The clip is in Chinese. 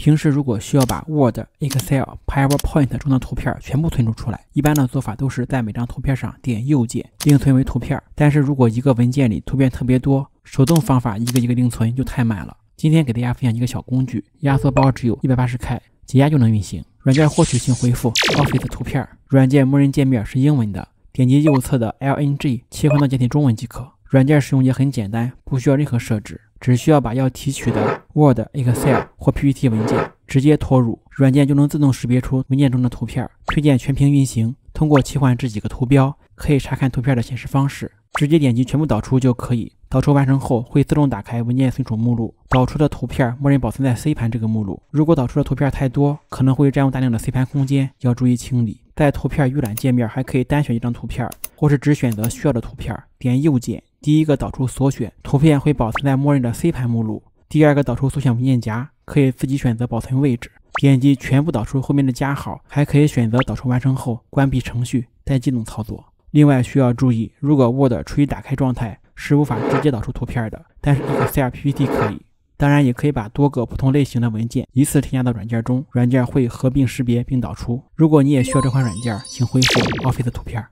平时如果需要把 Word、Excel、PowerPoint 中的图片全部存储出来，一般的做法都是在每张图片上点右键，另存为图片。但是如果一个文件里图片特别多，手动方法一个一个另存就太慢了。今天给大家分享一个小工具，压缩包只有 180K， 解压就能运行。软件获取请回复 Office 图片，软件默认界面是英文的，点击右侧的 LNG 切换到简体中文即可。软件使用也很简单，不需要任何设置，只需要把要提取的 Word、Excel 或 PPT 文件直接拖入，软件就能自动识别出文件中的图片。推荐全屏运行，通过切换这几个图标，可以查看图片的显示方式，直接点击全部导出就可以。导出完成后会自动打开文件存储目录，导出的图片默认保存在 C 盘这个目录。如果导出的图片太多，可能会占用大量的 C 盘空间，要注意清理。在图片预览界面还可以单选一张图片，或是只选择需要的图片，点右键，第一个导出所选图片会保存在默认的 C 盘目录，第二个导出所选文件夹可以自己选择保存位置，点击全部导出后面的加号，还可以选择导出完成后关闭程序再机动操作。另外需要注意，如果 Word 处于打开状态是无法直接导出图片的，但是 Excel、PPT 可以。当然也可以把多个不同类型的文件一次添加到软件中，软件会合并识别并导出。如果你也需要这款软件，请回复 Office 图片。